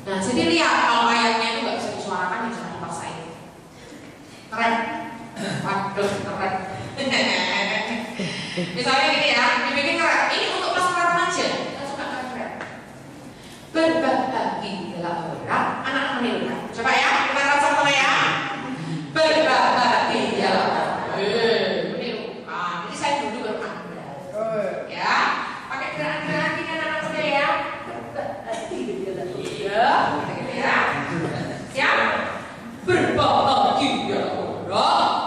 Nah, jadi lihat kalau ayatnya itu nggak bisa disuarakan, ya jangan dipaksain. Keren. Waduh, keren. Misalnya gini ya, dibikin keren. Ini untuk masalah remaja. Kita suka keren-keren. Berbahagialah orang, anak menirukan. Coba ya, kita sama-sama ya. Berbahagialah orang. Meniru. Jadi saya dulu baru Anda. Ya, pakai gerakan-gerakan ini anak muda ya. Berbahagialah orang. Gitu ya. Siap? Berbahagialah orang.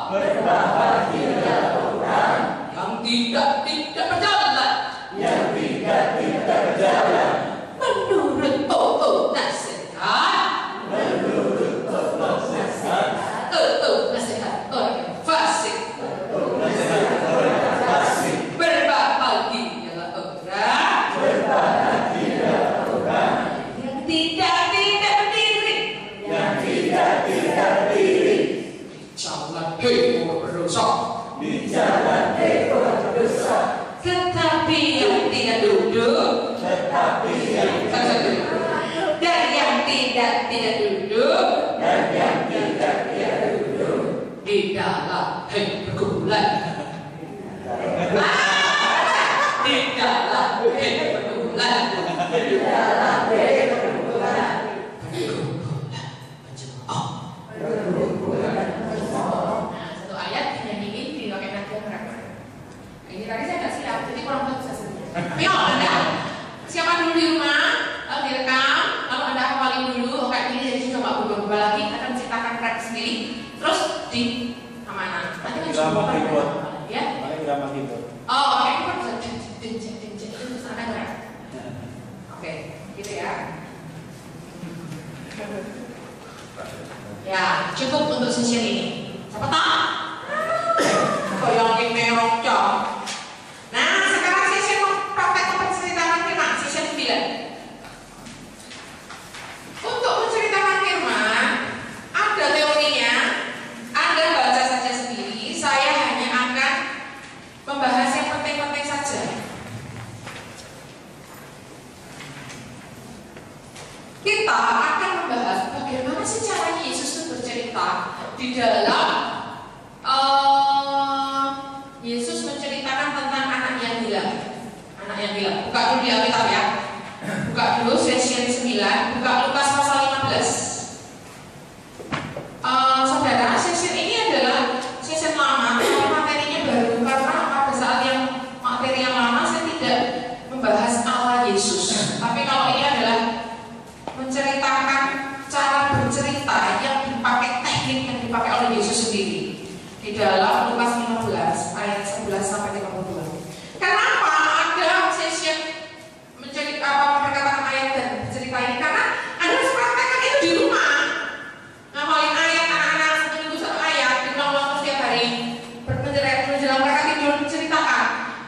Berbahagialah orang yang tidak berjalan, yang tidak berjalan menurut tutur nasihat, menurut tutur nasihat, tutur nasihat orang yang fasik, tutur nasihat orang yang fasik. Berbahagialah orang, berbahagialah orang yang tidak berdiri, yang tidak berdiri jalan hei berdosa, di jalan hei berdosa, tetapi yang tidak duduk, tetapi yang tidak duduk, dan yang tidak duduk, dan yang tidak duduk di dalam hei pergumulan, di dalam hei pergumulan, di dalam hei pergumulan, ini tadi saya nggak siap, jadi kurang bisa sendiri. Tapi kalau Anda siapa dulu di rumah, lalu direkam, lalu Anda hafalin dulu, kayak gini, jadi coba berubah-ubah lagi, akan menciptakan track sendiri, terus di mana? Nanti kan drama keyboard, ya? paling drama keyboard. Oh, oke, kita bisa itu bisa ada nggak? Oke, gitu ya. Ya, cukup untuk session ini. Siapa tahu? Kok yang merong cok. Nah, sekarang session praktek menceritakan firman, session 9. Untuk menceritakan firman, ada teorinya, Anda baca saja sendiri. Saya hanya akan membahas yang penting-penting saja. Kita akan membahas bagaimana sih caranya Yesus itu bercerita di dalam Yesus menceritakan tentang anak yang hilang. Anak yang hilang. Buka dulu di Alkitab ya. Buka dulu session 9. Buka Lukas pasal 15. Saudara, session ini adalah session lama. Tapi materinya baru karena pada saat yang materi yang lama saya tidak membahas Allah Yesus. Tapi kalau ini adalah menceritakan cara bercerita yang dipakai teknik yang dipakai oleh Yesus sendiri di dalam Lukas 15 ayat 11 sampai 52. Kenapa ada session perkataan ayat dan cerita ini? Karena Anda harus praktekkan itu di rumah. Ngapalin ayat anak-anak satu minggu satu ayat diulang-ulang setiap hari menjelang mereka tidur menceritakan.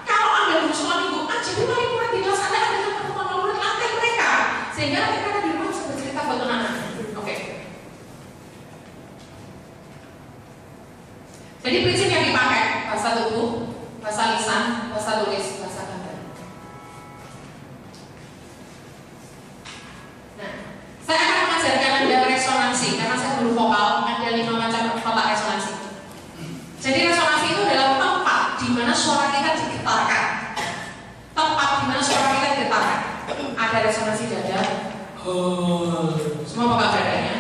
Kalau Anda dulu selama minggu aja di murid di kelas Anda ada teman-teman murid latih mereka sehingga nanti mereka di rumah bisa bercerita buat anak-anak. Oke. Jadi prinsip yang dipakai bahasa tubuh, bahasa lisan, bahasa tulis, bahasa gambar. Nah, saya akan mengajarkan Anda resonansi karena saya guru vokal, ada 5 macam kotak resonansi. Jadi resonansi itu adalah tempat di mana suara kita digetarkan. Tempat di mana suara kita digetarkan. Ada resonansi dada. Semua pegang dadanya.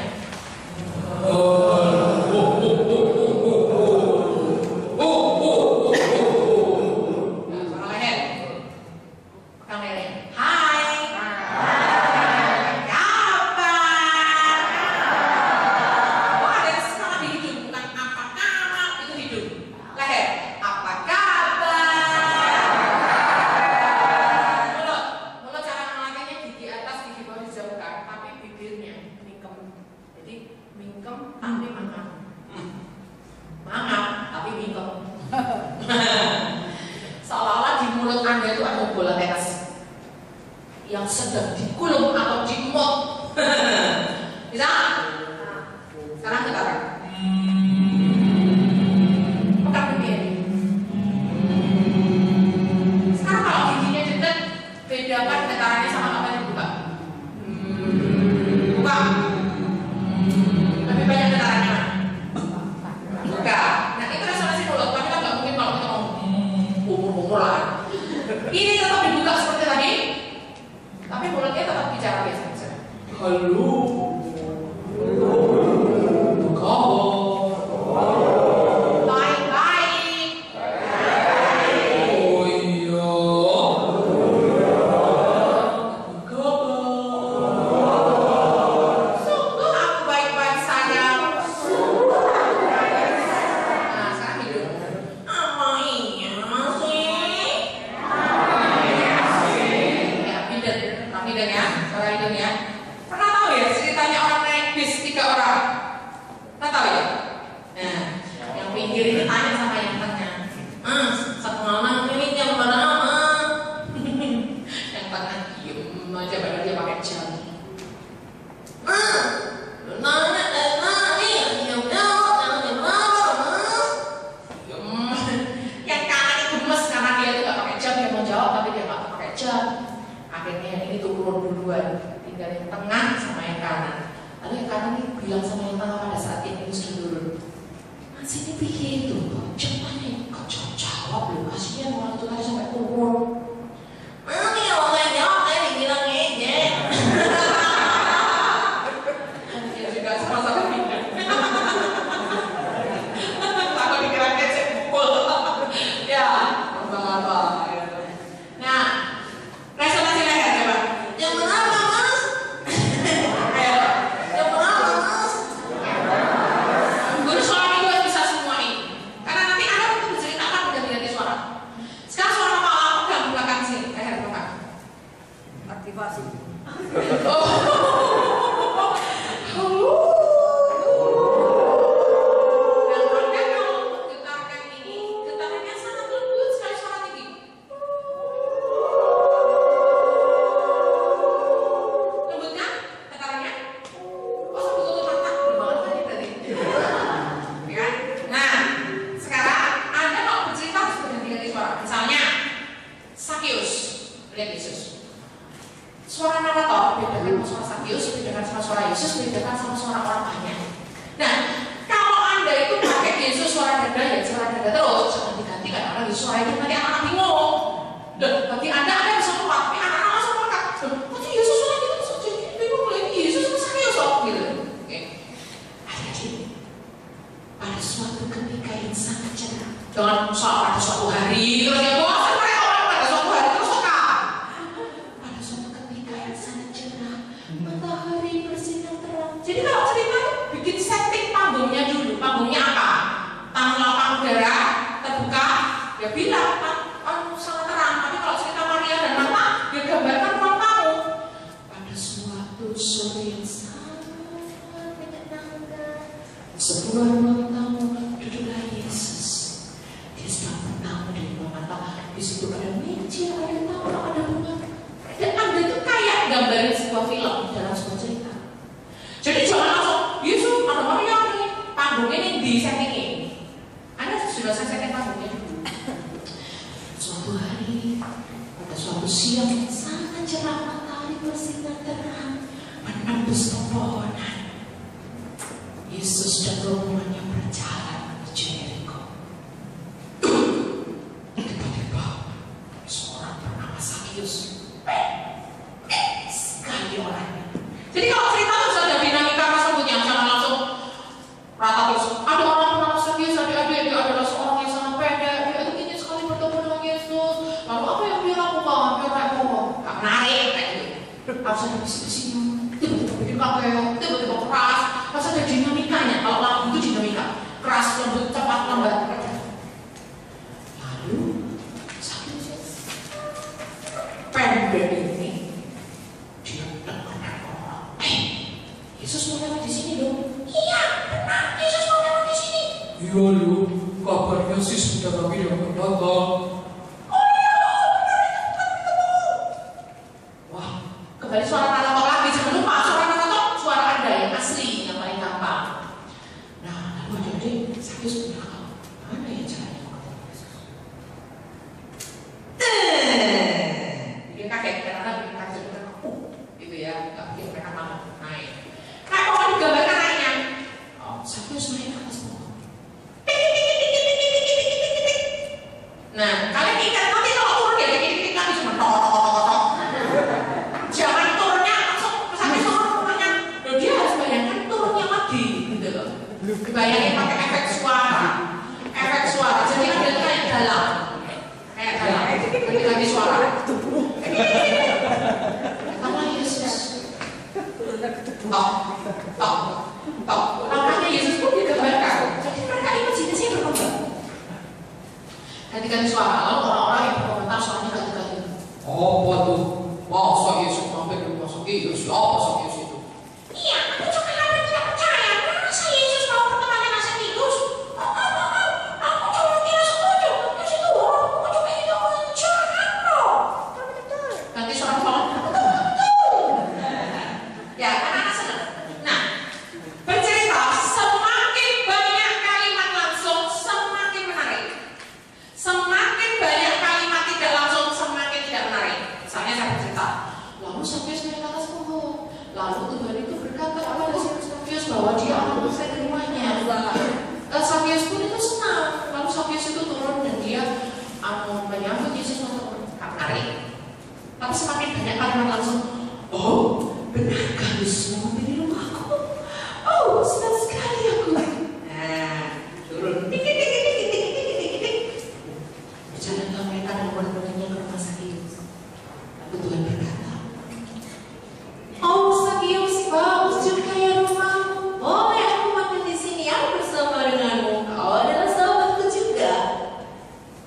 Seolah-olah di mulut Anda itu ada bola tenis yang sedang dikulum atau dimot. Bisa? Sekarang getaran. Pegang begini. Sekarang kalau giginya dekat, bedakan getarannya sama apa yang dibuka. Buka. Nah, kalian ingat nanti kalau turun ya kayak gini lagi cuma tok tok tok tok. Jangan turunnya Tok, tok, tok. Langkahnya Yesus pun digambarkan. Jadi mereka imajinasinya berkembang. Ganti-ganti suara, lalu orang-orang yang berkomentar suaranya ganti-ganti. Oh, waduh, masa Yesus mampir di rumah sakit? Siapa sih Yesus itu? Iya, aku juga hampir tidak percaya. Masa Yesus mau berteman dengan sektikus? Aku cuma tidak setuju. Yesus itu orang, aku juga itu menjahat loh. Ganti suara tolong. Ya, anak-anak senang. Nah, bercerita semakin banyak kalimat langsung semakin menarik. Semakin banyak kalimat tidak langsung semakin tidak menarik. Misalnya saya bercerita, lalu Sakius naik ke atas pohon. Lalu Tuhan itu berkata kepada Sakius bahwa dia akan selesai di rumahnya. Sakius pun itu senang. Lalu Sakius itu turun dan dia menyambut Yesus untuk menarik. Tapi semakin banyak kalimat langsung, oh, benarkah Yesus mau mampir di rumahku? Oh, senang sekali aku. Nah, turun. Berjalanlah mereka dan murid-muridnya ke rumah Sakius. Lalu Tuhan berkata, oh Sakius, bagus juga ya rumahmu. Boleh aku makan di sini ya bersama denganmu. Kau adalah sahabatku juga.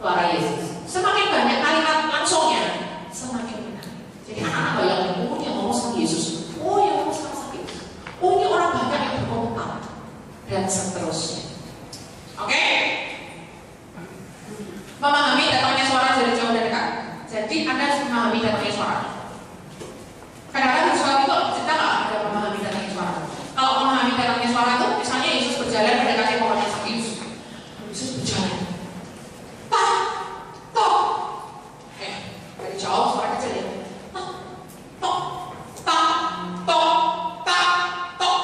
Suara Yesus. Semakin banyak kalimat langsungnya, semakin benar. Jadi anak-anak bayangin, oh dia ngomong sama Yesus. Oh yang ngomong sama Sakius. Oh ini orang banyak yang berkomentar. Dan seterusnya. Oke? Memahami datangnya suara dari jauh dan dekat. Jadi Anda harus memahami datangnya suara. Kadang-kadang di suara itu kita nggak ada memahami datangnya suara. Kalau memahami datangnya suara itu, misalnya Yesus berjalan mendekati pohonnya Sakius. Yesus berjalan. Tak, tok. Dari jauh suara kecil ya. Tak, tok, tak, tok, tak, tok.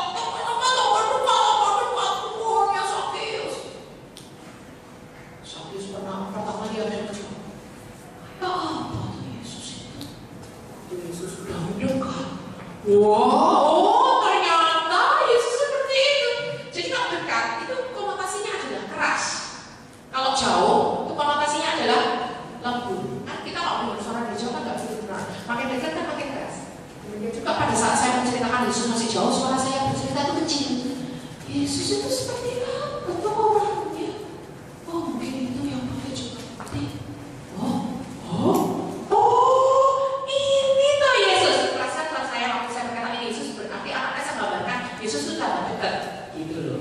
Pohonnya Sakius. Sakius pertama dia ada kecil. Ya apa tuh Yesus itu? Yesus sudah mendekat. Wow, ternyata Yesus seperti itu. Jadi kalau dekat itu konotasinya adalah keras. Kalau jauh itu konotasinya adalah lembut. Kan kita kalau bersuara dari jauh kan nggak begitu benar. Makin dekat kan makin keras. Kemudian juga pada saat saya menceritakan Yesus masih jauh, suara saya bercerita itu kecil. Yesus itu seperti apa tuh orangnya? Oh mungkin itu yang pakai juga. Ini tuh Yesus. Perasaan saya waktu saya berkata ini Yesus berarti anak saya gambarkan Yesus itu tambah dekat, gitu loh.